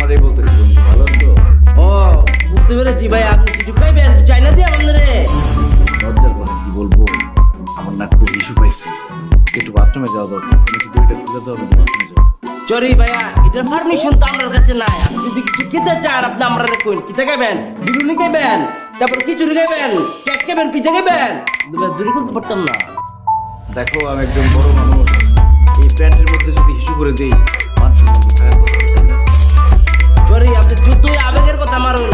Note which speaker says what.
Speaker 1: আপনারই বলতেছি বন্ধু, ভালো তো?
Speaker 2: ও বুঝতে পেরেছি ভাই, আপনি কিছু খাইবেন চাইনা দিয়ে আমাদের
Speaker 1: লজ্জার কথা কি বলবো, আমার না খুব ইস্যু পাইছে, একটু বাথরুমে যাওয়া দরকার। তুমি কি দুইটা খুলে দাও, আমি বাথরুমে যাবো।
Speaker 2: সরি ভাইয়া, এটার পারমিশন তো আমার কাছে নাই। আপনি যদি কিছু খেতে চান আপনি আমরা কইন, কিতা খাবেন? বিরিয়ানি খাবেন, তারপর খিচুড়ি খাবেন, কেক খাবেন, পিজা খাবেন? দূরে করতে পারতাম না।
Speaker 1: দেখো আমি একজন বড় মানুষ, এই প্যান্টের মধ্যে যদি ইস্যু করে দেই মান সম্মান তো থাকার কথা, তাই না?
Speaker 2: সরি, আপনি যতই আবেগের কথা মারুন,